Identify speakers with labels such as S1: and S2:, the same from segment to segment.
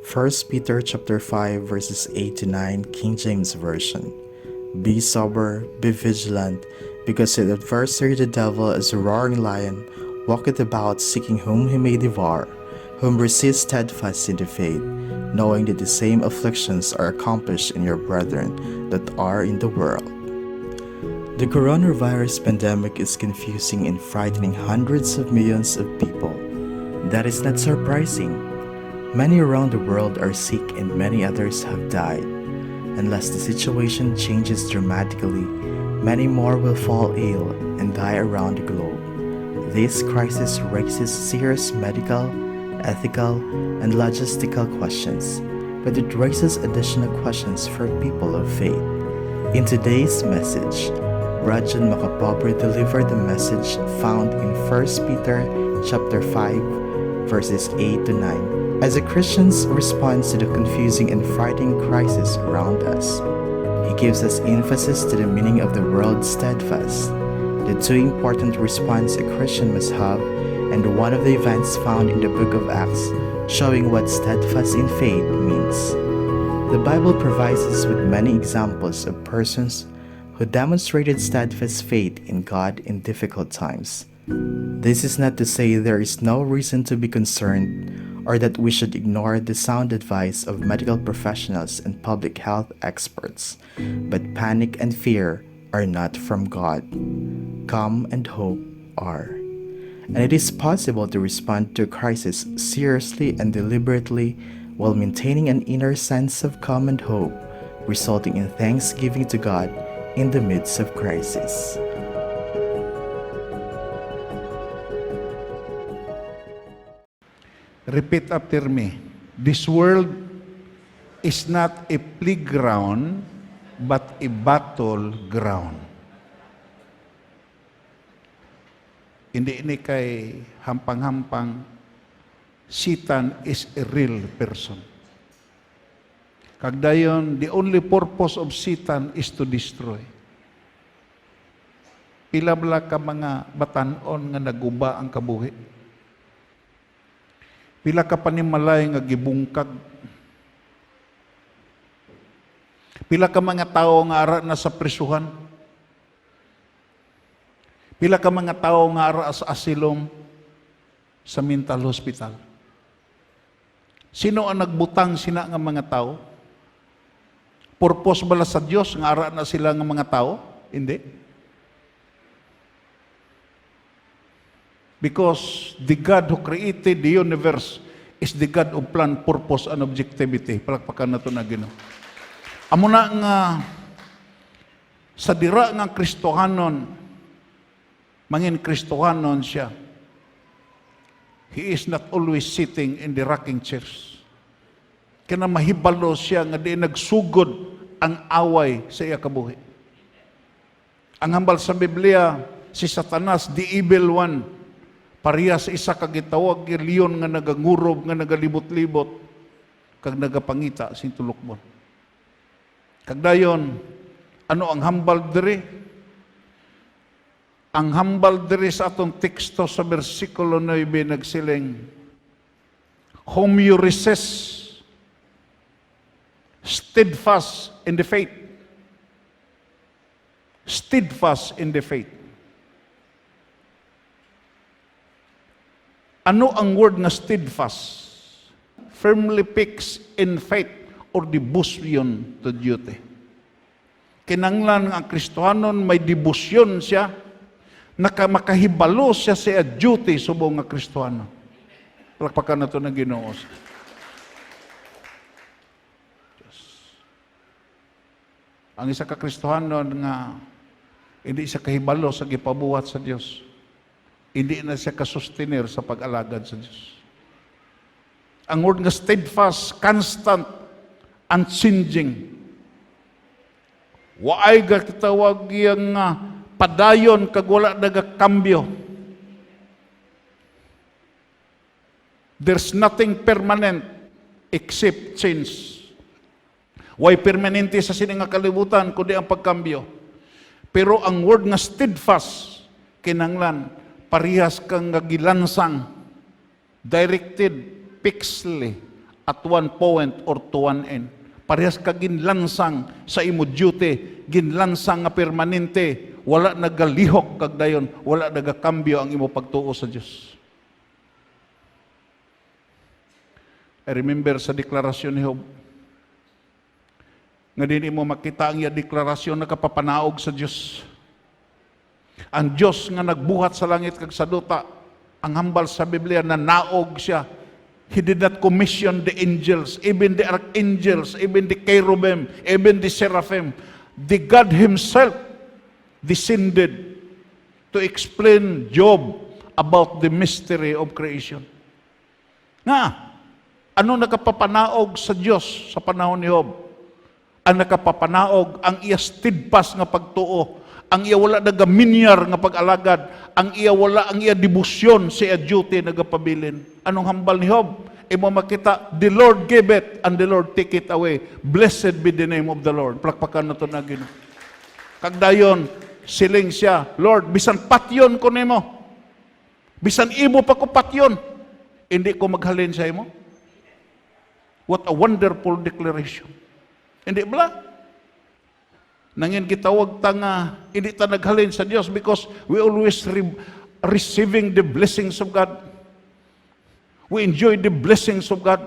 S1: First Peter chapter 5 verses 8 to 9, King James Version. Be sober, be vigilant, because the adversary the devil as a roaring lion walketh about seeking whom he may devour, whom resist steadfast in the faith, knowing that the same afflictions are accomplished in your brethren that are in the world. The coronavirus pandemic is confusing and frightening hundreds of millions of people. That is not surprising. Many around the world are sick and many others have died. Unless the situation changes dramatically, many more will fall ill and die around the globe. This crisis raises serious medical, ethical, and logistical questions, but it raises additional questions for people of faith. In today's message, Rajan Makapobre delivered the message found in 1 Peter chapter 5, verses 8 to 9. As a Christian's response to the confusing and frightening crisis around us, he gives us emphasis to the meaning of the word steadfast, the two important responses a Christian must have, and one of the events found in the book of Acts showing what steadfast in faith means. The Bible provides us with many examples of persons who demonstrated steadfast faith in God in difficult times. This is not to say there is no reason to be concerned or that we should ignore the sound advice of medical professionals and public health experts, but panic and fear are not from God. Calm and hope are. And it is possible to respond to a crisis seriously and deliberately while maintaining an inner sense of calm and hope, resulting in thanksgiving to God in the midst of crisis.
S2: Repeat after me. This world is not a playground, but a battleground. Hindi ini kay hampang-hampang. Satan is a real person. Kagdayon, the only purpose of Satan is to destroy. Pila bala ka mga batanon nga naguba ang kabuhi. Pila ka panimalay nga gibungkag. Pila ka mga tao nga ara na sa prisuhan. Pila ka mga tao nga ara sa asilom sa mental hospital. Sino ang nagbutang sina nga mga tao? Purpose bala sa Dios nga ara na sila nga mga tao? Hindi. Because the God who created the universe is the God of plan, purpose, and objectivity. Palakpakan na ito na Ginoo. Amo na nga sa dira nga Kristohanon, mangin Kristohanon siya. He is not always sitting in the rocking chairs. Kaya mahibalo siya nga di nagsugod ang away sa iya kabuhi. Ang hambal sa Biblia, si Satanas, the evil one, parehas isa kagitawag leon nga nagangurob, nga nagalibot-libot, kag nagapangita sing tulukbon. Kagdayon, ano ang hambal diri? Ang hambal diri sa atong teksto sa versikulo 9 nagsiling, whom you resist, steadfast in the faith. Steadfast in the faith. Ano ang word na steadfast? Firmly fixed in faith or devotion to duty. Kinanglan ang Kristohanon may devotion siya, makahibalo siya sa duty subong nga Kristohano. Palakpakan na ito na Ginoo. Ang isa ka Kristohanon nga hindi siya kahibalo sa gipabuhat sa Dios. Hindi na siya kasustenir sa pag-alagad sa Diyos. Ang word nga steadfast, constant, unchanging. Waay ga kitawag yung padayon kag wala nagakambyo. There's nothing permanent except change. Way permanente sa sining nga kalibutan kundi ang pagkambyo. Pero ang word nga steadfast kinanglan parehas kang gilansang, directed, fixedly, at one point or to one end. Parehas ka ginlansang sa imo duty, ginlansang nga permanente, wala nagalihok kag dayon, wala nagakambyo ang imo pagtuo sa Dios. I remember sa deklarasyon ni Job, nga din mo makita ang iya deklarasyon nakapapanaog sa Dios. Ang Dios nga nagbuhat sa langit kag sa duta, ang hambal sa Biblia na naog siya. He did not commission the angels, even the archangels, even the cherubim, even the seraphim. The God Himself descended to explain Job about the mystery of creation. Nga, ano nakapapanaog sa Diyos sa panahon ni Job? Ang nakapapanaog, ang iya steadfast nga pagtuo, ang iya wala nagaminyar nga pag-alagad, ang iya wala ang iya debosyon sa iya duty nagapabilin. Anong hambal ni Job? Imo makita, the Lord gave it and the Lord take it away. Blessed be the name of the Lord. Plakpakan na ito na Ginoo. Kagdayon, siling siya, Lord, bisan patyon ko nimo. Bisan imo pa ko patyon. Hindi ko maghalin sa imo. What a wonderful declaration. Hindi ba? Nangin gitawag ta nga hindi ta naghalin sa Dios because we always receiving the blessings of God. We enjoy the blessings of God.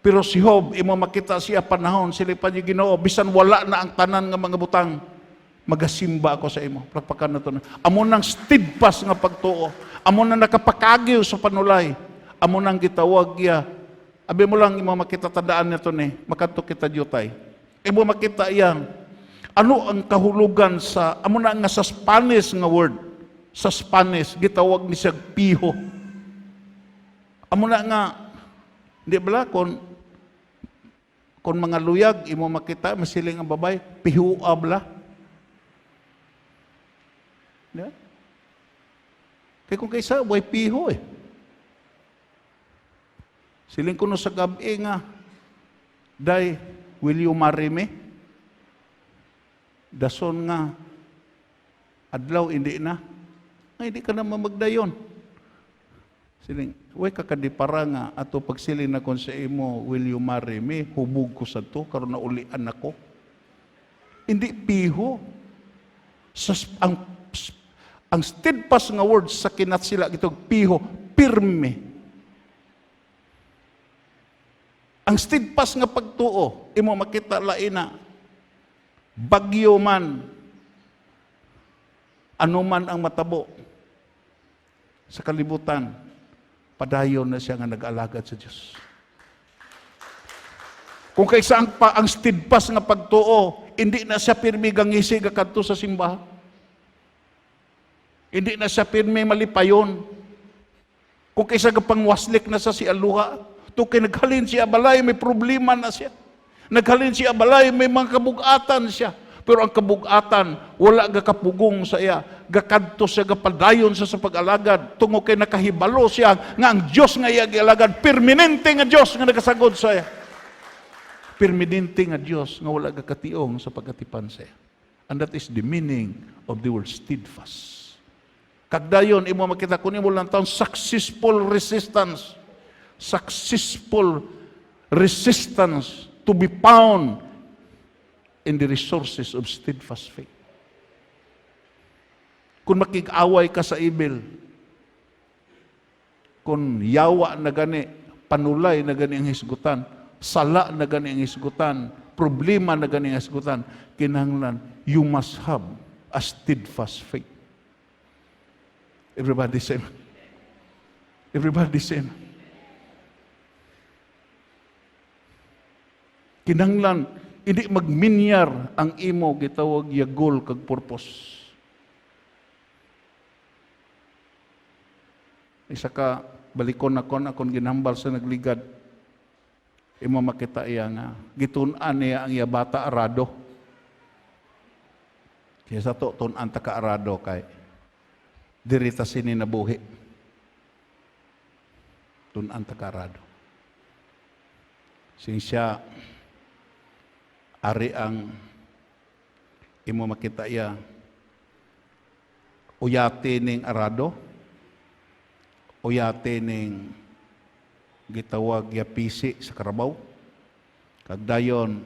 S2: Pero si Job, imo makita siya panahon, silipan niya Ginoo, bisan wala na ang tanan nga mga butang, magasimba ako sa imo. Plakpakan na to na. Amo nang steadfast nga pagtuo. Amo nang nakapakagyo sa panulay. Amo nang gitawag iya. Abi mo lang imo makita tandaan nito ni, makanto kita jutay. Imo makita iyang ano ang kahulugan sa amo na nga sa Spanish nga word. Sa Spanish gitawag ni siya piho. Amo na nga di ba kon mga luyag imo makita masiling ang babay piho abla. Di ba? Kaya kung kaysa way piho eh. Siling ko no sa gabi nga, Day, will you marry me? Dason nga, adlaw, hindi na. Ay, hindi ka na mamagdayon. Siling, way kakadipara nga, ato pagsiling na kon sa imo, will you marry me? Hubog ko sa to, karon na ulian ako. Hindi piho. Ang steadfast nga word sa kinat sila, itong piho, pirme. Ang steadfast nga pagtuo, imo makita laina, bagyo man, ano man ang matabo sa kalibutan, padayon na siya nga nag-alagad sa Diyos. Kung kaysa ang steadfast nga pagtuo, hindi na siya pirmi gangisi kadto sa simbahan. Hindi na siya pirmi malipayon. Kung kaysa pangwaslik na sa si aluha, to kay naghalin siya balay, may problema na siya. Naghalin siya balay, may mga kabugatan siya. Pero ang kabugatan, wala gakapugong sa iya. Gakadto siya, gapadayon sa pag-alagad. Tungo kay nakahibalo siya, nga ang Diyos nga iya gialagad, permanente nga Diyos nga nagasagod sa iya. Permanente nga Diyos nga wala gakationg sa pagkatipan sa iya. And that is the meaning of the word steadfast. Kagdayon, imo makita kung imo lang taon, successful resistance. Successful resistance to be found in the resources of steadfast faith. Kung makig-away ka sa evil, kung yawa na gani, panulay na gani ang hisgutan, sala na gani ang hisgutan, problema na gani ang hisgutan, kinahanglan, you must have a steadfast faith. Everybody say, everybody say, kinahanglan, hindi magminyar ang imo gitawag ya goal kag purpose. Isa ka balikon akon ginambal sa nagligad. Imo makita iya nga gitun-an niya ang iya bata arado. Kaya sa to tun-an ta ka arado kay dirita sini nabuhi. Tun-an ta ka arado. Siya ari ang imo makita iya uyate ning arado, uyate ning gitawag ya pisi sa karabaw. Kag dayon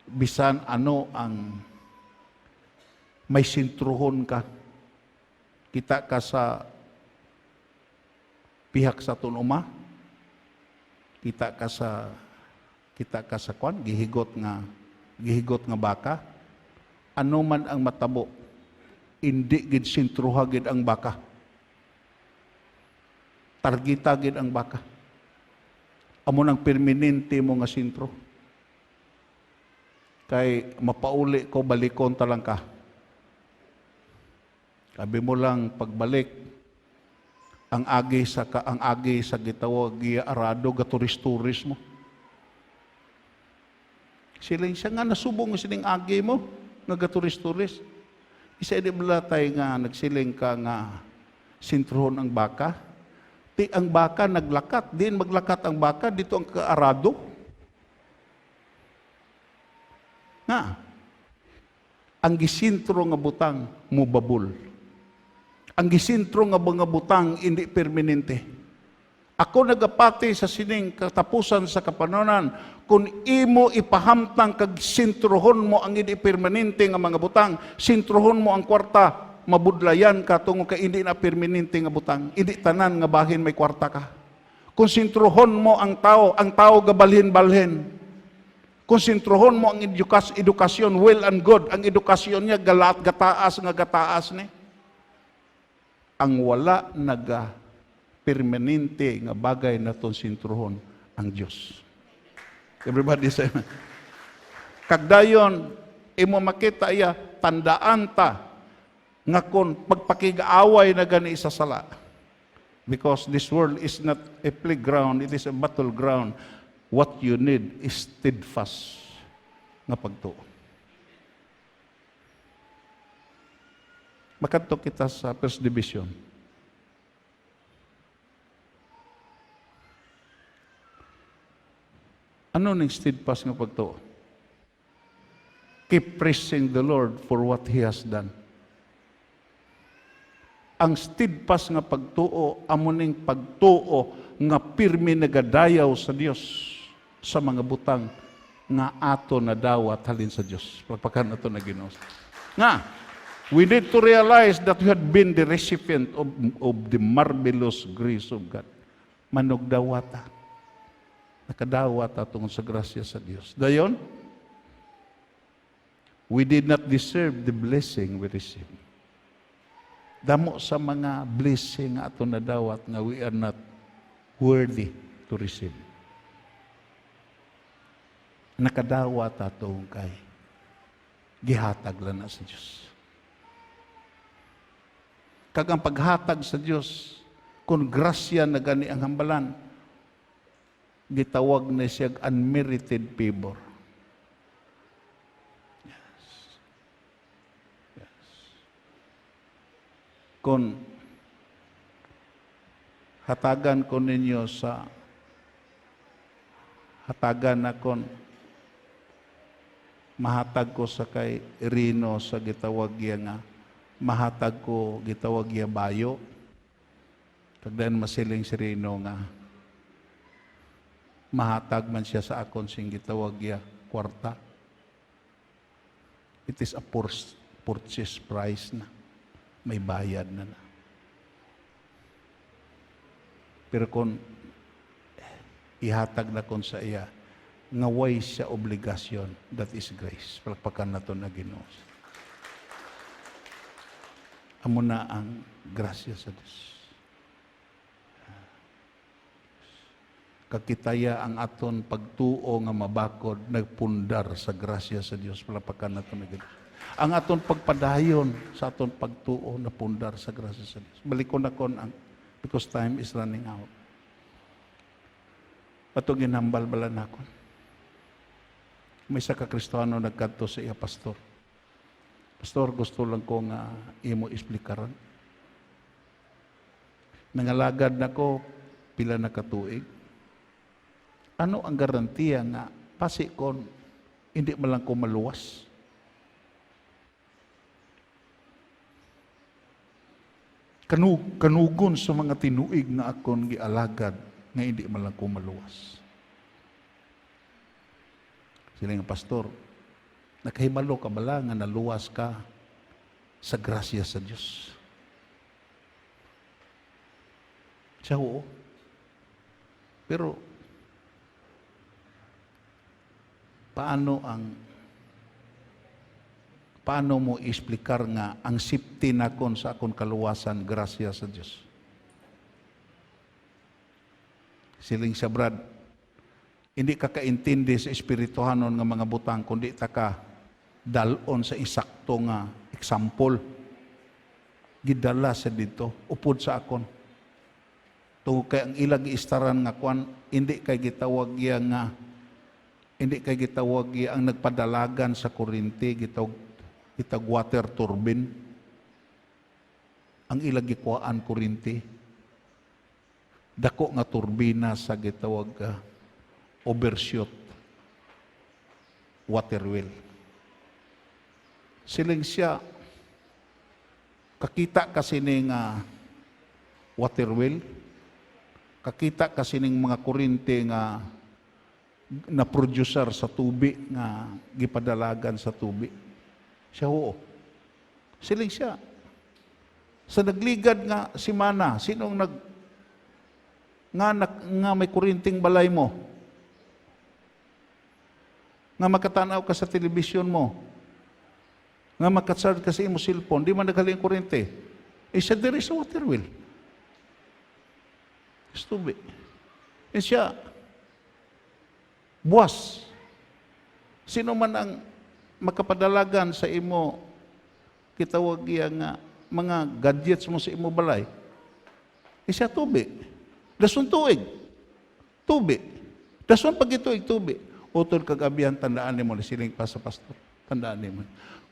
S2: bisan ano ang may sintruhon ka, kita ka sa pihak sa tunuma, kita ka sa kwan gihigot nga baka, ano man ang matabo, hindi gid sintruha gid ang baka, targeta gid ang baka, amo nang permanente mo nga sintro, kay mapauli ko balikon talang ka. Sabi mo lang pagbalik, ang agi sa gitawag giya arado gaturis-turis mo. Siling siya nga nasubong sining agi mo nga gaturis-turis. Isa di belatay nga nagsiling ka nga sintrohon ang baka. Ti ang baka naglakat, din maglakat ang baka dito ang kaarado. Nga ang gisintro nga butang mubabol. Ang gisintro nga mga butang hindi permanente. Ako nagapati sa sining katapusan sa kapanonan, kung imo ipahamtang kag sintrohon mo ang hindi permanente nga mga butang, sintrohon mo ang kwarta, mabudlayan ka tungo kay hindi na permanente nga butang. Hindi tanan nga bahin may kwarta ka. Kung sintrohon mo ang tao gabalhin-balhin. Kung sintrohon mo ang edukasyon, well and good, ang edukasyon niya gataas ni. Ang wala permanente nga bagay na ton sintruhon ang Dios. Everybody say amen. Kagdayon imo makita iya tandaan ta nga kon pagpakigaaway na gani sa sala. Because this world is not a playground, it is a battleground. What you need is steadfast nga pagtuo. Makadto kita sa First Division. Ano ning steadfast nga pagtuo? Keep praising the Lord for what He has done. Ang steadfast nga pagtuo, amo ning pagtuo nga pirmi nagadayaw sa Dios sa mga butang nga ato na dawat halin sa Dios. Pagpakan ato na Ginoo. Nga, we need to realize that we had been the recipient of the marvelous grace of God. Manugdawata. Nakadawata tungkol sa grasya sa Diyos. Dayon, we did not deserve the blessing we received. Damo sa mga blessing nga ato nadawat nga we are not worthy to receive. Nakadawata tungkol kay gihatag lang na sa Diyos. Kag ang paghatag sa Dios, kung grasya na gani ang hambalan, gitawag na siya unmerited favor. Yes. Yes. Kung hatagan ko ninyo sa hatagan na kon mahatag ko sa kay Rino sa gitawag nga mahatag ko gitawag ya bayo. Kagdan masiling si Rino nga mahatag man siya sa akon sing gitawag ya kwarta. It is a purchase price na. May bayad na. Pero kung ihatag na kon sa iya, ngaway siya obligasyon, that is grace. Palakpakan na ito na Ginoo. Amo na ang grasya sa Diyos. Kakitaya ang aton pagtuo nga mabakod, nagpundar sa grasya sa Diyos. Palakpakan na ito na Ginoo. Ang aton pagpadayon sa aton pagtuo na pundar sa grasya sa Diyos. Balikon na kon ang because time is running out. Pato ginhambal-balan ako. May isa ka Kristiyano nagkadto sa iya pastor. Pastor, gusto lang ko nga imo explikaran. Nangalagad na ko pila na katuig. Ano ang garantiya nga pasi kon hindi man lang ko maluwas? Kanugon sa mga tinuig nga akon gialagad nga hindi man lang ko maluwas. Sila nga pastor, nakahibalo ka bala nga naluwas ka sa grasya sa Diyos. Siya oo. Pero paano mo explicar nga ang safety nakon sa akong kaluwasan grasya sa Diyos? Siling siya, Brad, hindi ka kaintindi sa espirituhanon nga mga butang, kundi ta ka dalon sa isakto nga example. Gidala sa dito, upod sa akon. Tungod kay ang ilag istaran nga kwan, hindi kay gitawag ang nagpadalagan sa kuryente, gitawag water turbine. Ang ilag gikuhaan kuryente. Dako nga turbina sa gitawag overshoot water wheel. Siling siya, kakita kasi ning water wheel, kakita kasi ning mga kuryente nga na producer sa tubi nga gipadalagan sa tubi. Siya oo. Siling siya. Sa nagligad nga si Mana, sinong nga may kurinting balay mo? Nga makatanaw ka sa telebisyon mo? Nga makacharge ka sa imo cellphone, di man nagaling kurente. Siya diri sa water wheel. Tubi. Siya, buwas. Sino man ang makapadalagan sa imo, kitawag nga mga gadgets mo sa imo balay, siya tubi. Dason tuig. Tubi. Dason pag ituig tubi. Utol kagabihan, tandaan ni mo, siling pa sa pastor. Tandaan ni mo.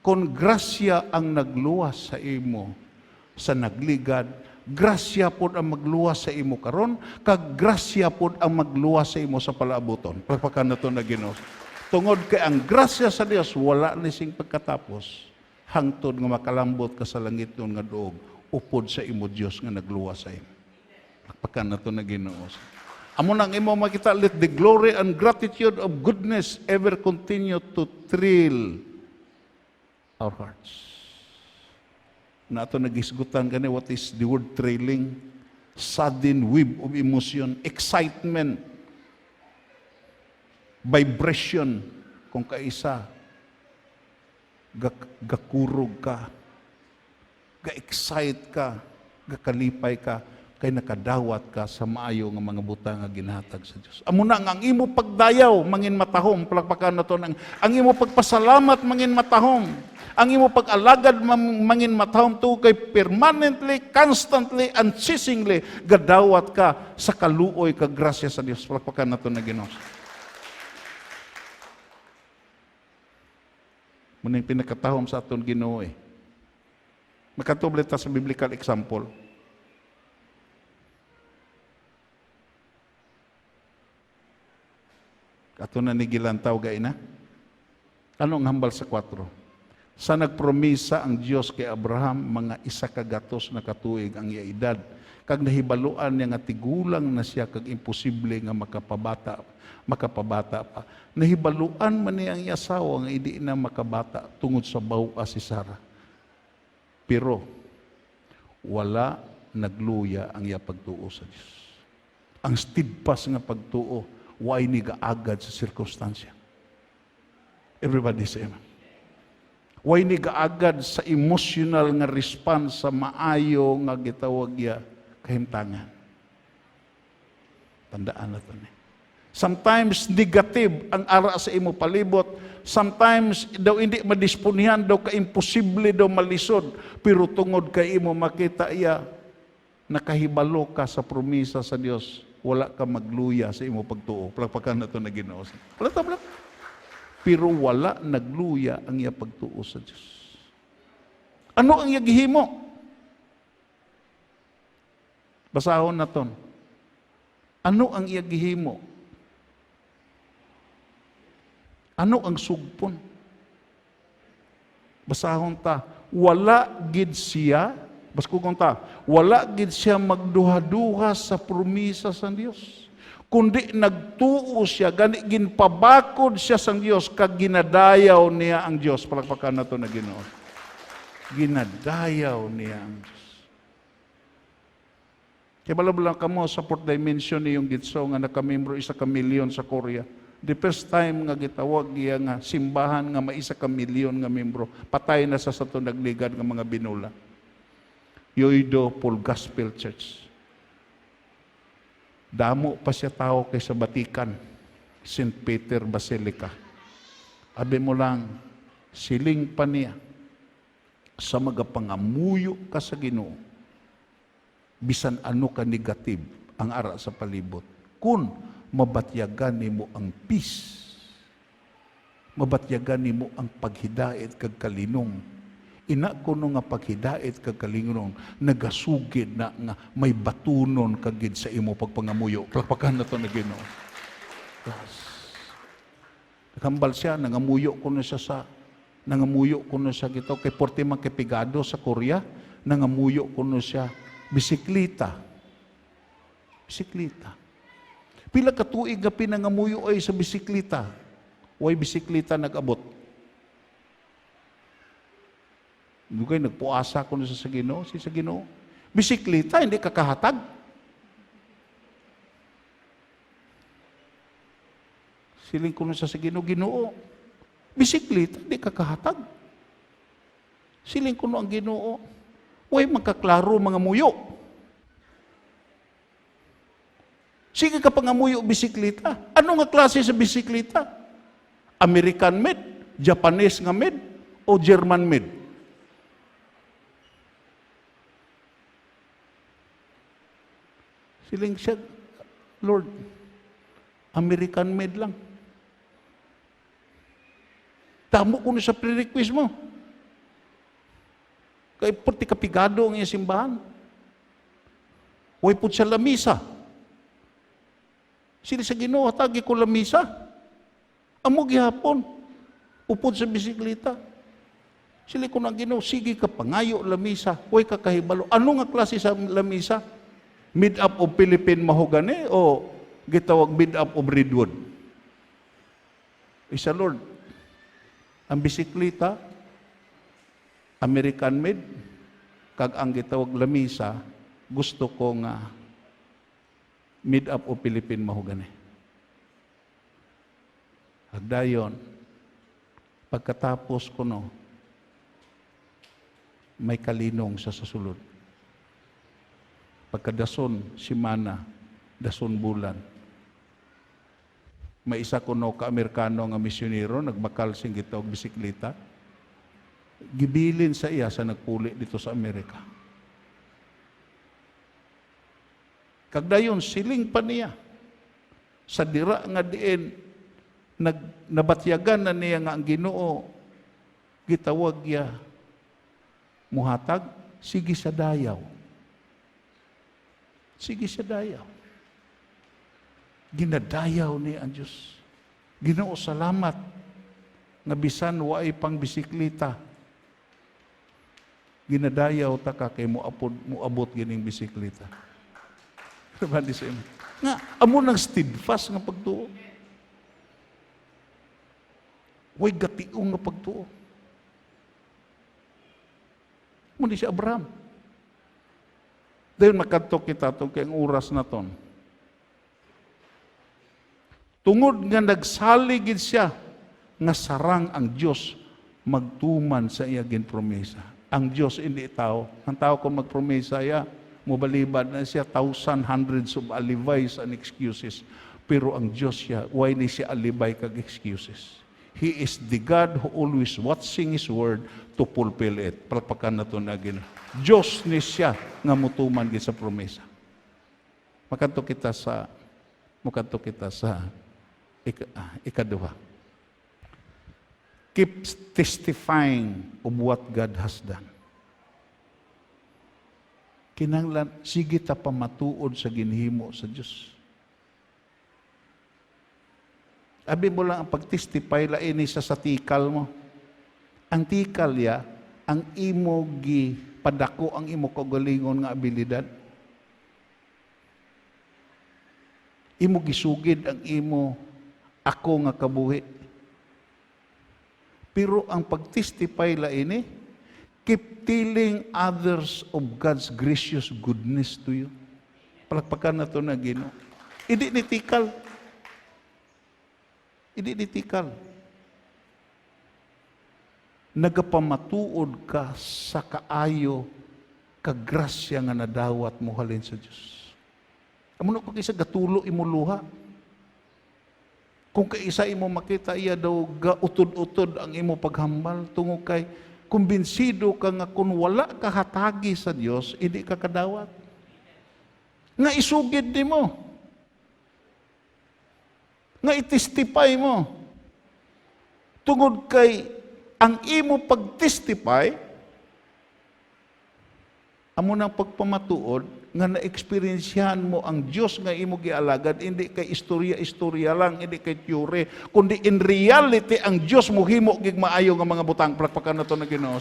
S2: Kung grasya ang nagluwas sa imo, sa nagligad, grasya pod ang magluwas sa imo karon, kag grasya pod ang magluwas sa imo sa palaabuton. Pagpakan na ito na Ginoo. Tungod kay ang grasya sa Dios wala ni sing pagkatapos, hangtod nga makalambot ka sa langit nun nga duog, upod sa imo Dios nga nagluwas sa imo. Pagpakan na ito na Ginoo. Amo nang imo makita, let the glory and gratitude of goodness ever continue to thrill our hearts. Na ito nagisgutan kani, what is the word thrilling? Sudden wave of emotion, excitement, vibration, kung kaisa, gakurog ka, ga-excite ka, gakalipay ka, kay nakadawat ka sa maayo nga mga butang nga ginhatag sa Dios. Amo na ang imo pagdayaw mangin matahom, palakpakan nato ang imo pagpasalamat mangin matahom. Ang imo pag-alagad mangin matahom to kay permanently, constantly, unceasingly gadawat ka sa kaluoy kag grasya sa Dios. Palakpakan nato na Ginoo. Muning pinakatahom sa aton Ginoo eh. Makatuble ta sa biblical example. Ato na nigilantaw gay na. Anong hambal sa 4? Sa nagpromisa ang Dios kay Abraham, mga 100 na katuig ang iya edad, kag nahibaluan niya nga tigulang na siya kag imposible nga makapabata pa. Nahibaluan man niya ang iya asawa nga hindi na makabata tungod sa bawa si Sarah. Pero wala nagluya ang iya pagtuo sa Dios. Ang steadfast nga pagtuo, why ni gaagad sa sirkunstansya. Everybody say amen. Why ni gaagad sa emotional nga response sa maayo nga gitawag ya kahimtangan. Tandaan na ito ni. Sometimes negative ang ara sa imo palibot. Sometimes daw hindi madisponihan, daw ka-imposible daw malisod. Pero tungod kay imo makita iya, nakahibalo ka sa promisa sa Dios, wala ka magluya sa imo pagtuo. Palakpakan na ito na Ginoo. Wala. Pero wala nagluya ang iya pagtuo sa Diyos. Ano ang iya gihimo? Basahon na ton. Ano ang iya gihimo? Ano ang sugpon? Basahon ta. Wala gid siya, basko kong ta, wala gid siya magduha-duha sa promisa sa Dios. kundi nagtuo siya, gani ginpabakod siya sang Dios, kag ginadayaw niya ang Dios. Palakpakan na to na Ginoo. Ginadayaw niya ang Dios. Kaya balabala ka mo sa fourth dimension ni yung gitso nga nakamembro 1 ka milyon sa Korea. The first time nga gitawag iya nga simbahan nga may 1 ka milyon nga membro, patay na sa sato nagligad nga mga binula. Yoido Full Gospel Church. Damo pa siya tao kay sa Batikan, St. Peter Basilica. Abi mo lang, siling pa niya sa magapangamuyo ka sa Ginoo, bisan ano ka negative ang ara sa palibot. Kung mabatyagan nimo ang peace, mabatyagan nimo ang paghidait kag kalinong. Ina kuno nga paghidait kag kalinong, nagasugid na nga may batunon kagid sa imo pagpangamuyo. Palakpakan na to na Ginoo. Yes. Nakambal siya, nangamuyo kuno siya sa nangamuyo kuno siya gito kay porte man kay pigado sa Korea, nangamuyo kuno siya bisikleta. Bisikleta. Pila ka tuig nga pinangamuyo ay sa bisikleta. Way bisikleta nag-abot. Dugay nagpuasa kuno sa Ginoo, sa Ginoo. Bisikleta hindi kakahatag. Siling kuno sa Ginoo, Ginoo. Bisikleta hindi kakahatag. Siling kuno ang Ginoo. Way magkaklaro mga muyo. Sige ka pangamuyo bisikleta. Ano nga klase sa bisikleta? American made, Japanese nga made, o German made? Siling siya, Lord, American made lang. Tamo ko na sa pre-request mo. Kaya puti kapigado ang iyong simbahan. Huwag po siya lamisa. Sila sa Ginoo, tagi ko lamisa. Amo gihapon. Upod sa bisikleta. Sila ko na Ginoo, sige ka pangayo lamisa. Huwag ka kahibalo. Ano nga klase sa lamisa? Mid-up of Philippine mahogany o gitawag mid-up of redwood? Isa Lord, ang bisikleta, American made, kag ang gitawag lamisa, gusto ko nga mid-up o Philippine mahogany. Agdayon, pagkatapos ko no, may kalinong sa sasulod. Pagkadason, simana, dason bulan. May isa ko no ka-Amerikano nga misyonero, nagbakal sing gitawag bisikleta. Gibilin sa iya sa nagpuli dito sa Amerika. Kagdayon, siling pa niya. Sa dira nga diin, nabatyagan na niya nga ang Ginoo, gitawag ya, muhatag, sige sa dayaw. Sige sa dayaw. Ginadayaw niya ang Diyos. Ginoo, salamat, nga bisan waay pang bisikleta, ginadayaw ta ka kay muabot gining bisikleta. Diba di sa nga, amo nang steadfast nga pagtuo. Way gationg nga pagtuo. Muna si Abraham. Dahil makatok kita itong kayang oras na ton. Tungod nga nagsaligid siya, nga sarang ang Diyos magtuman sa iya ginpromesa. Ang Diyos hindi tao. Ang tao kung magpromesa iya, mubalibad na siya hundreds of alibis and excuses. Pero ang Diyos siya, why ni siya alibay kag excuses? He is the God who always watching His word to fulfill it. Palpakan na ito na gina. Diyos ni siya nga mutuman sa promesa. Makanto kita sa ikaduha. Keep testifying of what God has done. Kinanglan, sige ta pamatuod sa ginhimo sa Diyos. Abi mo lang ang pag-testify lain sa tikal mo. Ang tikal ya, ang imo gi padako ang imo kagalingon nga abilidad. Imo gisugid ang imo ako nga kabuhi. Pero ang pag-testify laini, keep telling others of God's gracious goodness to you. Palakpakan na to na Ginoo. Hindi nitikal. Hindi nitikal. Nagapamatuod ka sa kaayo, kagrasya nga nadawat mo halin sa Diyos. Amo na kung isa gatulo imo luha. Kung kaisa imo makita iya daw gautod-utod ang imo paghambal tungo kay kumbinsido ka nga kung wala ka hatagi sa Dios, hindi ka kadawat. Nga isugid nimo. Nga itestify mo. Tungod kay ang imo pag-testify amo nang pagpamatuod nga na-experiensyahan mo ang Diyos nga imo gialagad, hindi kay istorya-istorya lang, hindi kay teore, kundi in reality ang Diyos mo himo gig maayo nga mga butang. Palakpakan na to na Ginoo.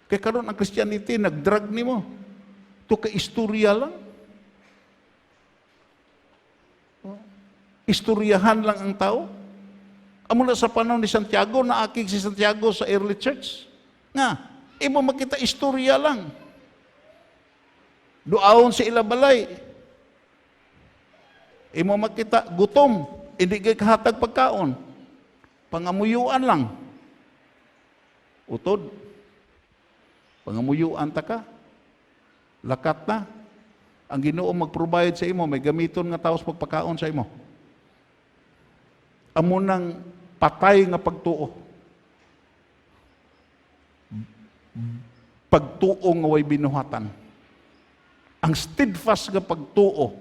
S2: Kay karon ang Christianity nagdrag nimo. To kay istorya lang. Istoryahan lang ang tao. Amo na sa panahon ni Santiago, naakig si Santiago sa early church. Nga, imo makita istorya lang. Duaon sa ilabalay. Imo makita gutom, hindi kay kahatag pagkaon. Pangamuyuan lang. Utod. Pangamuyuan ta ka. Lakat na. Ang Ginoo mag-provide sa imo, may gamiton nga taos pagpakaon sa imo. Amo nang patay nga pagtuo. Pagtuo nga way binuhatan. Ang steadfast nga pagtuo,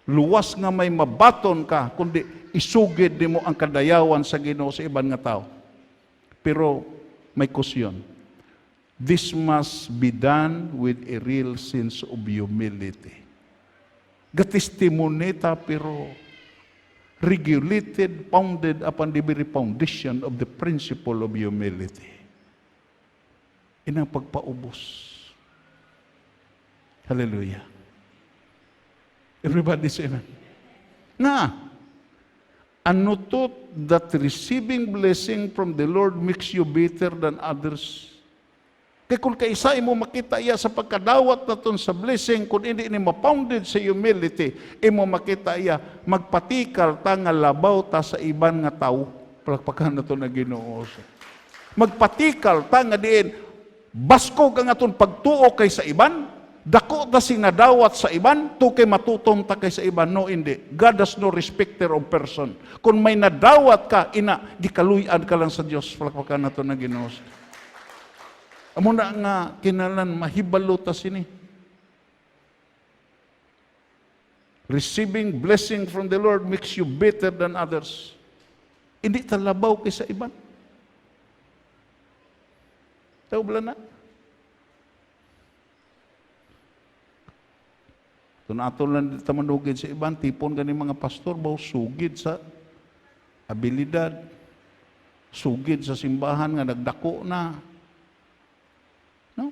S2: luwas nga may mabaton ka, kundi isugid nimo ang kadayawan sa Ginoo sa iban nga tao. Pero may kusyon. This must be done with a real sense of humility. Gatestimoneta pero regulated, founded upon the very foundation of the principle of humility. Inang pagpaubos. Hallelujah. Everybody say amen. Nga, anutot that receiving blessing from the Lord makes you better than others. Kaya kung kaisa mo makita iya sa pagkadawat naton sa blessing, kung hindi ni ma-founded sa humility, imo makita iya, magpatikal ta nga labaw ta sa iban nga tao. Palakpakan na to na Ginoo. Magpatikal ta nga diin, basko ka nga itong pagtuo kay sa iban, dako ta sinadawat sa iban, to kay matutom ta kay sa iban. No, hindi. God has no respecter of person. Kung may nadawat ka, gikaluyan ka lang sa Diyos. Palakpakan na ito na Ginoo. Amo na nga kinalan, mahibalo ta sini. Receiving blessing from the Lord makes you better than others. Hindi talabaw kay sa iban. Tahu bala na? Kung ato lang dito manugid sa iban, tipon gani mga pastor, baw sugid sa abilidad, sugid sa simbahan nga nagdako na. No?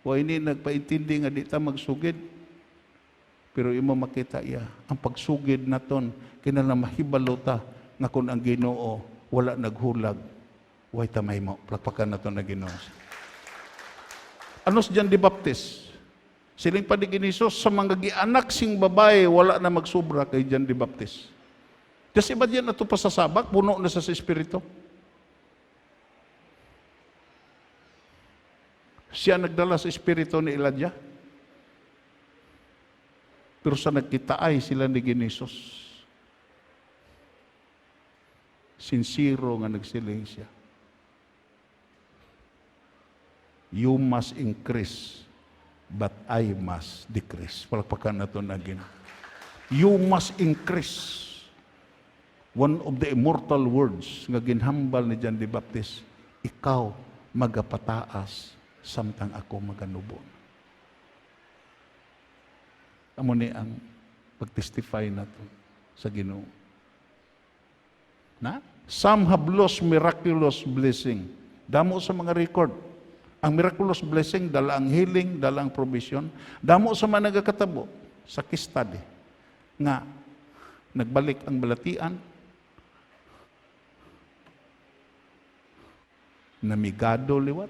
S2: Wa ini nagpaintindi nga di ta magsugid. Pero imo makita iya, ang pagsugid naton kinahanglan mahibalo ta nga kun ang Ginoo wala naghulag. Way tamay mo, plakpakan na ito na Ginoo. Anos John the Baptist? Siling pa ni Ginisos, sa mga gianak sing babae, wala na magsubra kay John the Baptist. Kasi iba diyan na ito pasasabak, puno na sa Espiritu. Siya nagdala sa Espiritu ni Elijah. Pero sa nagkitaay sila ni Ginisos, sincero nga nagsiling siya. You must increase, but I must decrease. Palakpakan na ito na Ginoo. You must increase. One of the immortal words nga ginhambal ni John the Baptist, ikaw magapataas samtang ako maganubon. Amo ni ang pag-testify nato sa Ginoo. Na? Some have lost miraculous blessing. Damo sa mga record. Ang miraculous blessing, dala ang healing, dala ang provision. Damo sa mga nagakatabo sa case study nga nagbalik ang balatian, namigado liwat,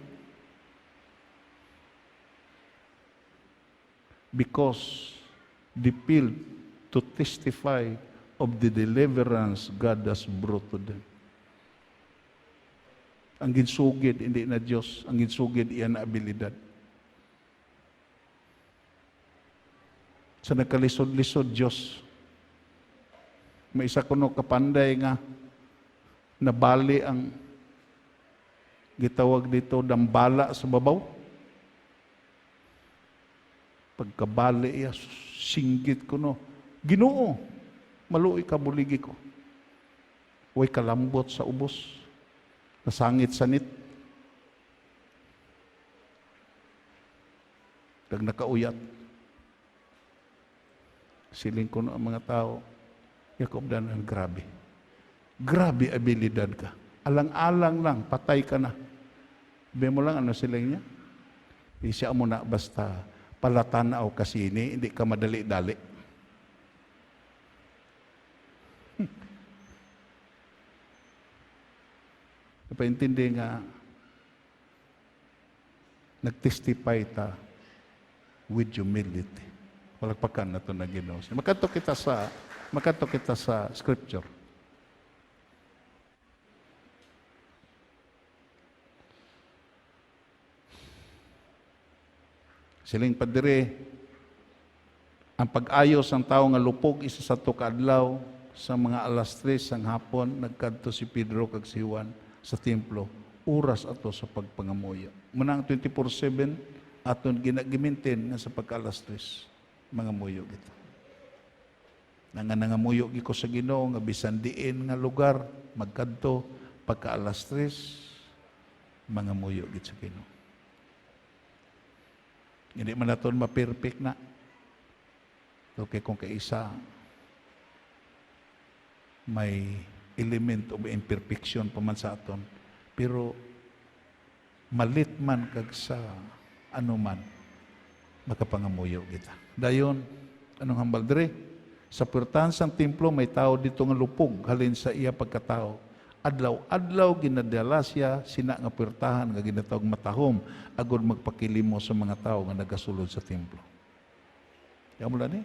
S2: because they feel to testify of the deliverance God has brought to them. Ang ginsugid, hindi na Diyos. Ang ginsugid, iyan na abilidad. Sa nagkalisod-lisod Diyos, may isa kuno kapanday nga nabali ang gitawag dito dambala sa babaw. Pagkabali iya, singgit kuno. Ginoo, maluoy ka buligi ko. Huwag kalambot sa ubos. Nasangit-sanit. Kag nakauyat. Siling ko ang mga tao, Jacob Danan, grabe. Grabe abilidad ka. Alang-alang lang, patay ka na. Sabi mo lang, ano siling niya? Isya mo na, basta palatanaw kasi hindi ka madali-dali. Napaintindi nga, nagtestify ta with humility. Walagpakan na ito na Ginoo. Makato kita sa scripture. Siling padire, ang pag-ayos ng tao nga lupog isa sa tukadlaw sa mga alas 3 ng hapon, nagkadto si Pedro kag si Juan sa templo, oras ato sa pagpangamuyo. Munang 24/7 aton ginagimintin nga sa pagka-alas 3 mga muyo kita. Nangamuyo gi ko sa Ginoo nga bisan diin nga lugar magkadto pagka-alas 3 mga muyo gid sa Ginoo. Hindi man naton ma-perfect na. Okay, kung kaisa may element of imperfection pa man sa aton. Pero malit man kag sa ano man, makapangamuyo kita. Dayon, anong hambal dire? Sa puertahan sang templo, may tao dito nga lupog, halin sa iya pagkatao. Adlaw-adlaw ginadala siya, sina nga puertahan, nga ginatawag matahom, agod magpakilimo sa mga tao nga nagasulod sa templo. Yan mo lang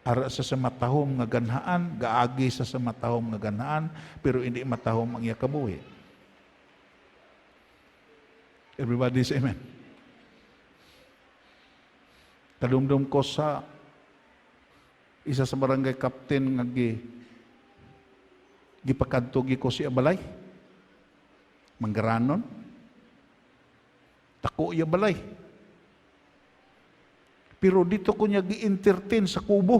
S2: ara sa matahom nga ganhaan, gaagi sa matahom nga ganhaan, pero hindi matahom ang iya kabuhi. Everybody say amen. Kadumdum ko sa isa sa barangay captain nga gipakadto ko si Abalay. Manggaranon. Tako iya balay. Pero dito ko niya gi-entertain sa kubo.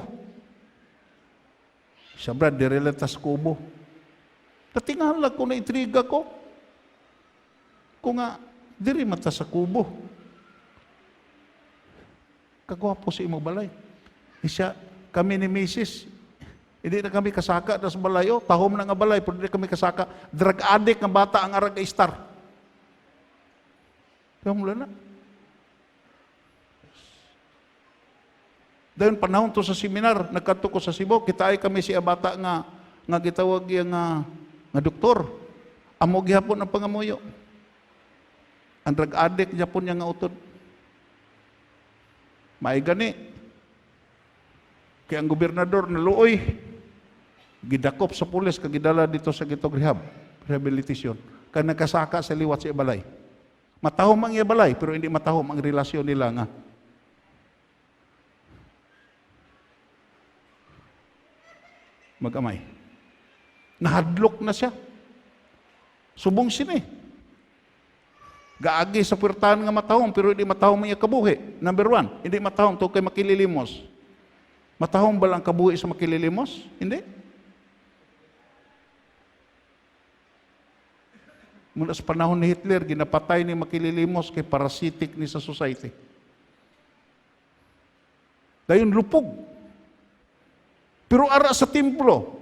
S2: Siya brad, direlata sa kubo. Natingala ko, na intriga ko. Kung nga, diri mata sa kubo. Kagwapo si imo balay. Siya, kami ni Mrs. Hindi na kami kasaka sa balay. Oh, tahom na nga balay, pero hindi kami kasaka. Drug addict nga bata ang arag star. Kaya mula na. Dahil panahon to sa seminar, nagkadto ko sa Cebu, kita ay kami siya bata nga gitawag yung nga doktor. Amo gihapon ang pangamuyo. Ang drug addict Japon niya nga utod. May gani. Kaya ang gobernador naluoy, gidakop sa pulis, kagidala dito sa gitog rehabilitation. Kaya nakasaka sa liwat sa ibalay. Matahom ang ibalay, pero hindi matahom ang relasyon nila nga. Mag-amay. Nahadlok na siya. Subong sini. Gaagi sa puwertahan nga matahom, pero hindi matahom ang iya kabuhi. Number 1, hindi matahom to kay makililimos. Matahom ba lang kabuhi sa makililimos? Hindi. Mula sa panahon ni Hitler, ginapatay ni makililimos kay parasitic ni sa society. Dayon lupog. Pero ara sa templo,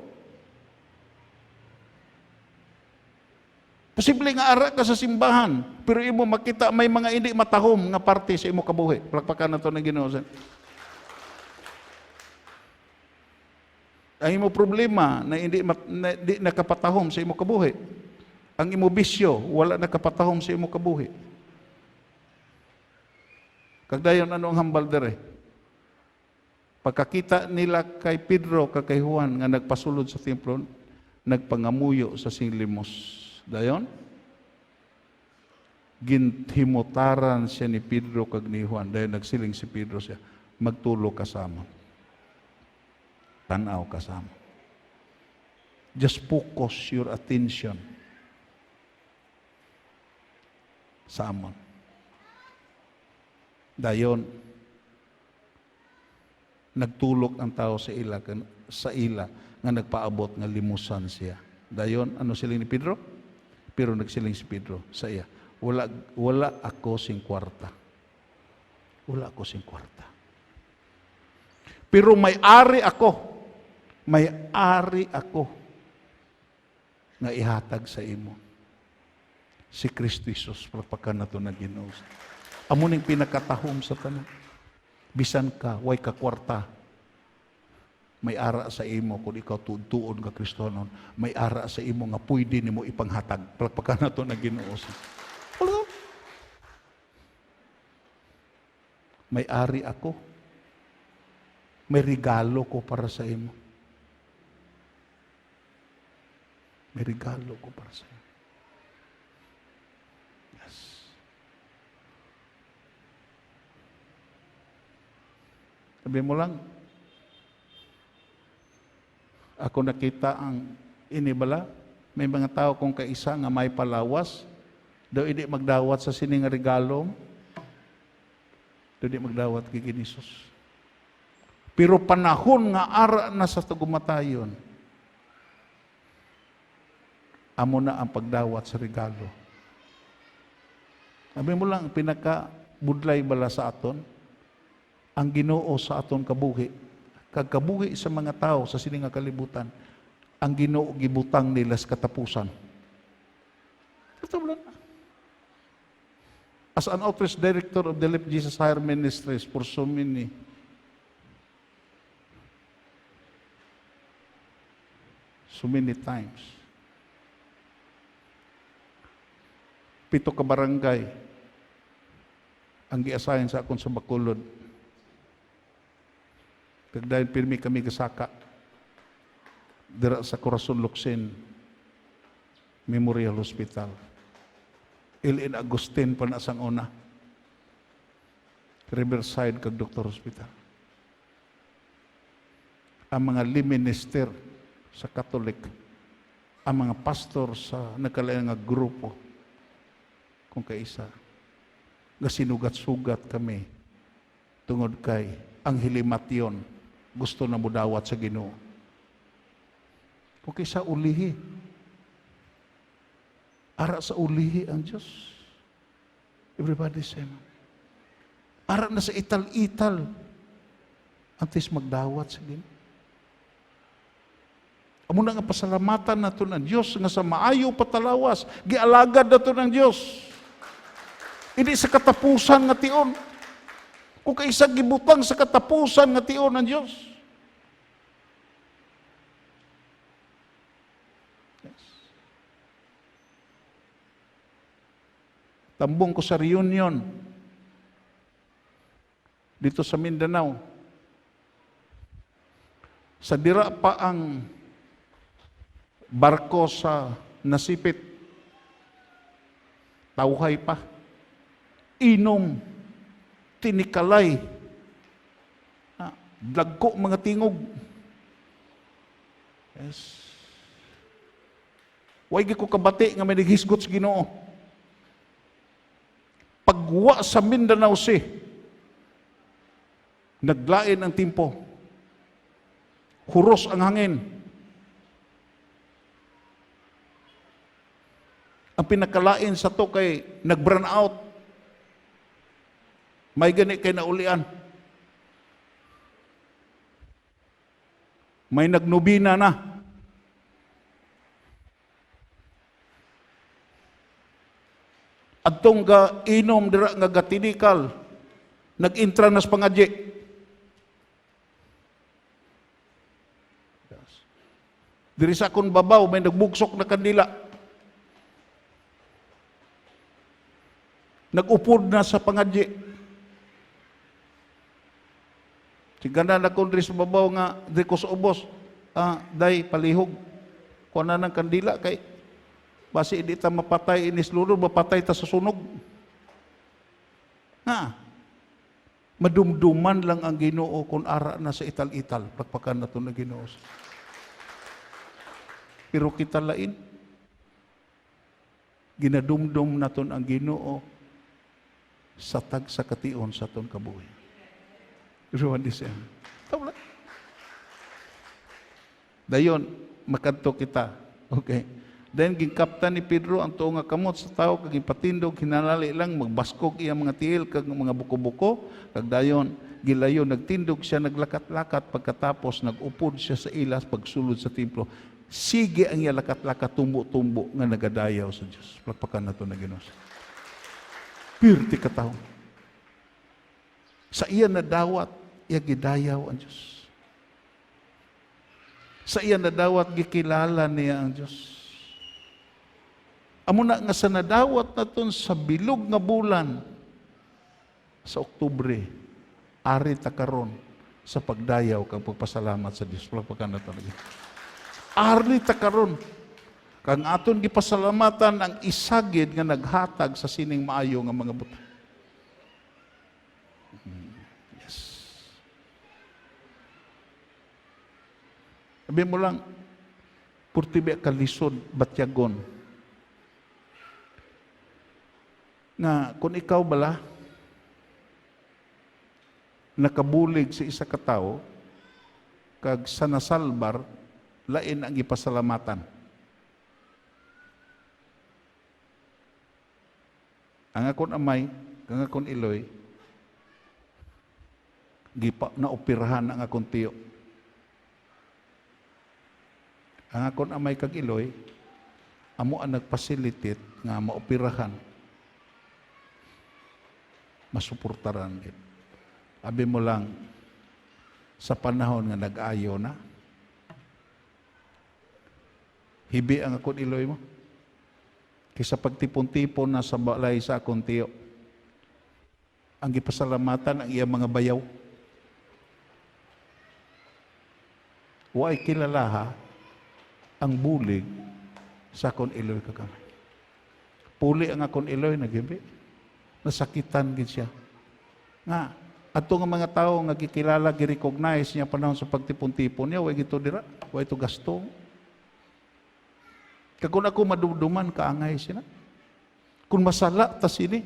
S2: Posible nga ara ka sa simbahan, pero imo makita may mga hindi matahom nga parte sa imo kabuhi. Palakpakan nato ng Ginoo. Ang imo problema na hindi nakapatahom sa imo kabuhi. Ang imo bisyo wala nakapatahom sa imo kabuhi. Kagdayon ano ang hambal dere? Pagkakita nila kay Pedro kay Juan nga nagpasulod sa templo, nagpangamuyo sa singlimos. Dayon, ginhimutaran siya ni Pedro kag ni Juan. Dayon nagsiling si Pedro siya, magtulo kasama. Tanaw kasama. Just focus your attention sa amon. Dayon, nagtulok ang tao sa ila nga nagpaabot nga limusan siya. Dayon, ano siling ni Pedro? Pero nagsiling si Pedro sa iya, wala ako sing kwarta. Wala ako sing kwarta. Pero may-ari ako nga ihatag sa imo. Si Kristo Jesus, pagpakan na ito na Ginoo. Amo ning pinakatahom sa tanan. Bisan ka, way ka kwarta, may ara sa imo kung ikaw tuon ka Kristohanon, may ara sa imo nga pwede nimo ipanghatag. Palakpakan na ito na Ginoo. May ari ako. May regalo ko para sa imo. May regalo ko para sa imo. Yes. Sabi mo lang, ako nakita ang inibala, may mga tao kung kaisa nga may palawas, daw hindi magdawat sa sining regalo, daw hindi magdawat kay Ginisus. Pero panahon nga ara na sa tagumatayon, amo na ang pagdawat sa regalo. Sabi mo lang, pinaka-budlay bala sa aton, ang Ginoo sa aton kabuhi, kagkabuhi sa mga tao sa sining nga kalibutan, ang Ginoo gibutang nila sa katapusan. Ito lang. As an outreach director of the Lift Jesus Higher Ministries for so many times. 7 ka barangay ang gi-assign sa akon sa Bacolod. Kag dahil pirmi kami kasaka dira sa Corazon Luxin Memorial Hospital. Ilin Agustin pa na sang una. Riverside kag Dr. Hospital. Ang mga lay minister sa Katolik, ang mga pastor sa nagkalain nga grupo, kung kaisa, nga sinugat-sugat kami tungod kay ang hilimatyon gusto na mudawat sa Ginoo. Kung kaysa ulihi. Ara sa ulihi ang Diyos. Everybody say, ara na sa ital-ital antes magdawat sa Ginoo. Amo na nga pasalamatan nato ng Diyos nga sa maayo patalawas, gialagad nato ng Diyos. Hindi sa katapusan nga tion. Kung kaisa gibutang sa katapusan nga tion ng Diyos. Yes. Tambong ko sa reunion dito sa Mindanao. Sa dira pa ang barko sa nasipit. Tawhay pa. Inom. Tinikalay. Dagko mga tingog. Yes. Huwag ko kabati nga may naghisgot sa Ginoo. Pagwa sa Mindanao Sea, naglain ang timpo. Huros ang hangin. Ang pinakalain sa to kay nag-burn out. May gani kay naulian. May nagnubina na. Adtong ga inom dira nga gatinikal, nag-intra nas pangadye. Diri sa akong babaw, may nagbugsok na kandila. Nag-upod na sa pangadye. Sigana na kung diri sa babaw nga, diri ko sa ubos, day, palihog. Kuha na ng kandila kay basi hindi ta mapatay inis lulod, mapatay ta sa sunog. Madumduman lang ang Ginoo kung ara na sa ital-ital. Pagpakan na ito na Ginoo. Pero kita lain, ginadumdum naton ang Ginoo sa tag sa kation sa ton kabuhi. Ruan di siya. Tawla. Dayon, makadto kita. Okay. Then gingkaptan ni Pedro ang tuong nga kamot sa tao kag ipatindog hinalali lang magbaskog iya mga tiil kag mga buko-buko kag dayon gilayon nagtindog siya naglakat-lakat pagkatapos nagupod siya sa ilas pagsulod sa templo. Sige ang iya lakat-lakat tumbo-tumbo nga nagadayaw sa Dios. Pagpakan nato na Ginoo. Pirti ka tawo. Sa iya nadawat iya gidayaw ang Dios. Sa iya nadawat gikilala niya ang Dios. Amo na nga sa nadawat naton sa bilog nga bulan sa Oktubre, ari ta karon sa pagdayaw kag pagpasalamat sa Dios. Pagpakan nato na ari ta karon kang aton gipasalamatan ang isagid nga naghatag sa sining maayo nga mga butang. Yes. Sabi mo lang, purtibi kalisod batyagon. Nga kung ikaw bala nakabulig sa isa ka tawo kag sa nasalbar lain ang ipasalamatan. Ang akon amay, ang akon iloy, naoperahan ang akon tiyo. Ang akon amay kag iloy, amo ang nagpasilitit nga maoperahan. Masuportaran. Abi mo lang, sa panahon nga nag-ayo na, hibi ang akong iloy mo. Kaysa pagtipon-tipon na sa balay sa akong tiyo. Ang ipasalamatan ang iya mga bayaw. Huwag kilala ang bulig sa akong iloy kagamay. Puli ang akong iloy, naghibi. Nasakitan gid siya. Nga, ato nga mga tao nga gikilala, gi-recognize niya panahon sa pagtipon-tipon niya, way gito dira, way ito gasto. Kung ako madumduman, kaangay sila. Kung masala, ta sili.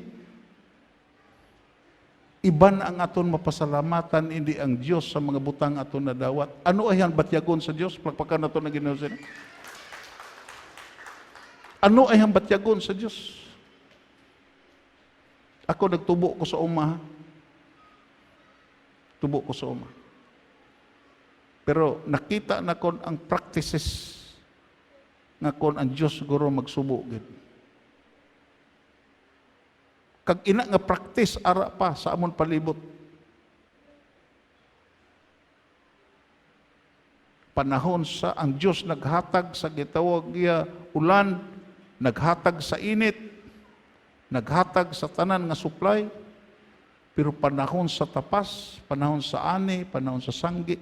S2: Iban ang aton mapasalamatan, hindi ang Diyos sa mga butang aton na dawat. Ano ay ang batyagon sa Diyos? Pagpakan nato na Ginoo sila. Ano ay ang batyagon sa Diyos? Ako nagtubo ko sa uma. Tubo ko sa uma. Pero nakita na kon ang practices nga kon ang Diyos siguro magsubo gid. Kag ina nga practice ara pa sa amon palibot. Panahon sa ang Diyos naghatag sa gitawag niya ulan, naghatag sa init, naghatag sa tanan nga supply, pero panahon sa tapas, panahon sa ani, panahon sa sanggi.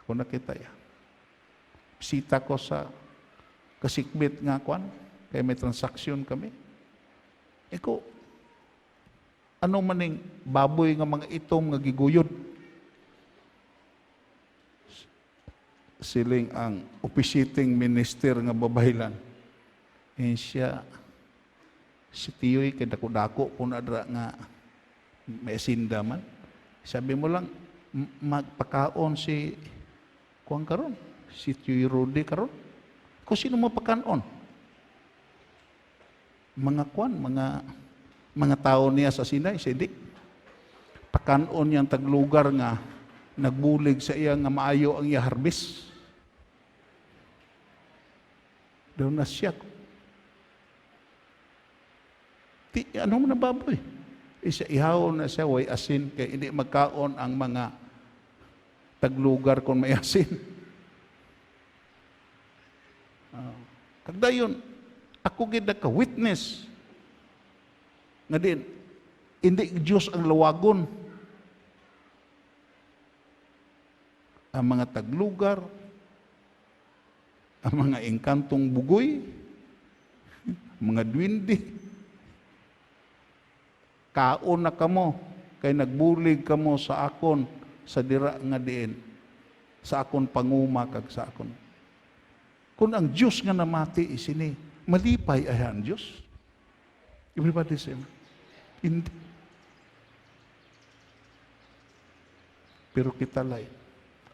S2: Kung nakita ya. Bisita ko sa kasikbit nga kwan, kaya may transaksyon kami. Eko, ano maning baboy nga mga itom nga giguyod? Siling ang officiating minister nga babaylan. Siya, si Tiyoy, kay dako-dako kung adra nga may sinda man. Sabi mo lang, magpakaon si kuang karon, si Tiyoy Rudy karon. Kung sino mapakaon? Mga kuan, mga tao niya sa Sinay, si Dik. Pakaon niyang taglugar nga nagbulig sa iya nga maayo ang iya harvest. Doon na siya. Ano man na baboy? Isa ihawon na siya, way asin, kay hindi magkaon ang mga taglugar kung may asin. Kagdayon, ako gid ka witness nga din, hindi Diyos ang lawagon. Ang mga taglugar, ang mga engkantong bugoy, mga dwindi, kaon na kamo, kay nagbulig kamo sa akon, sa dira nga diin, sa akon panguma kag sa akon. Kung ang Diyos nga namati isini, malipay ay ang Diyos. Everybody say, hindi. Pero kita lay,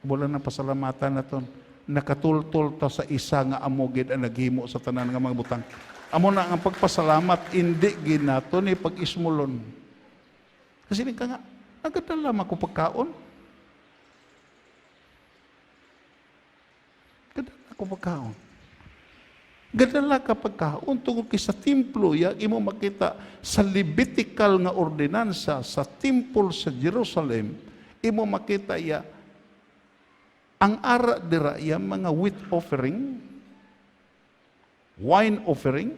S2: wala na pasalamatan na ton. Nakatultol ta sa isa nga amogid ang naghimo sa tanan nga mga butang. Amo na ang pagpasalamat, hindi ginato ni pag-ismulon. Kasi ni ka nga, nagadala ko pagkaon. Gadala ko pagkaon. Gadala ka pagkaon tungkol sa templo, ya, imo makita sa Levitical nga ordinansa sa temple sa Jerusalem, imo makita ya, ang ara dira ya mga wheat offering, wine offering,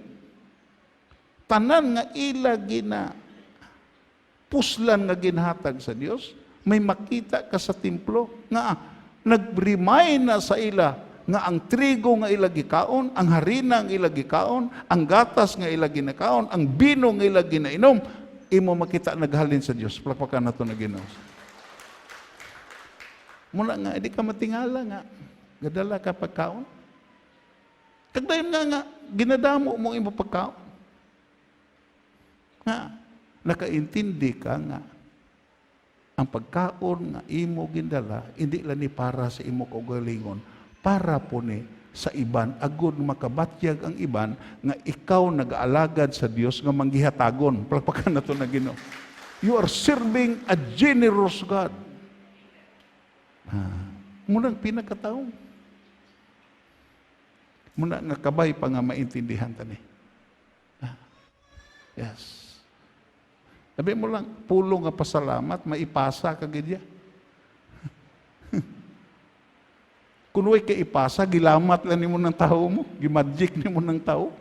S2: tanan nga ila gina puslan nga ginhatag sa Dios, may makita ka sa templo nga nag-remind na sa ila nga ang trigo nga ila gikaon, ang harina nga ila gikaon, ang gatas nga ila ginakaon, ang bino nga ila ginainom, imo makita naghalin sa Dios. Palakpakan nato na Ginoo. Muna nga, hindi ka matingala nga. Gadala ka pagkaon. Kagdayon nga, ginadamo mo imo pagkaon. Nga, nakaintindi ka nga, ang pagkaon nga imo gindala, hindi lang ni para sa imo kaugalingon, para po ni sa iban, agud makabatyag ang iban, nga ikaw nag-aalagad sa Dios nga manggihatagon. Palakpakan na ito na Ginoo. You are serving a generous God. Muna pinagkatao. Muna nga kabay pa nga maintindihan tani. Yes. Sabi mo lang, pulo nga pasalamat, maipasa ka gidya. Kung way ka ipasa, gilamat lang ni mo ng tao mo, gimagic ni mo ng tao.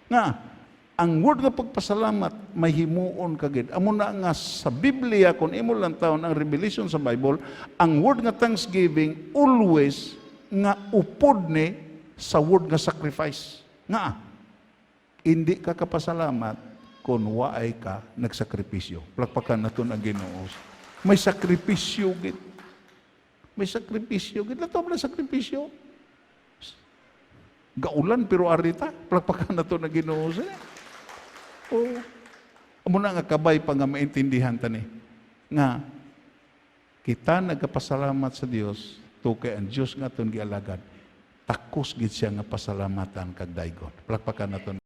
S2: Nga, ang word nga pagpasalamat, may himuon kagid. Amo na nga sa Biblia, kung imo lang taon ang revelation sa Bible, ang word nga thanksgiving, always nga upod ni sa word nga sacrifice. Nga, hindi ka kapasalamat kung waay ka nagsakripisyo. Plakpakan na ito ang Ginoo. May sakripisyo gid. May sakripisyo gid. Lato na sakripisyo. Gaulan pero arita. Plakpakan na ito ang Ginoo. Oh, amo na nga kabay pa nga maintindihan tani nga kita nagapasalamat sa Dios tukay ang Dios nga aton gialagad takos gid siya nga pasalamatan kag daygon. Palakpakan naton.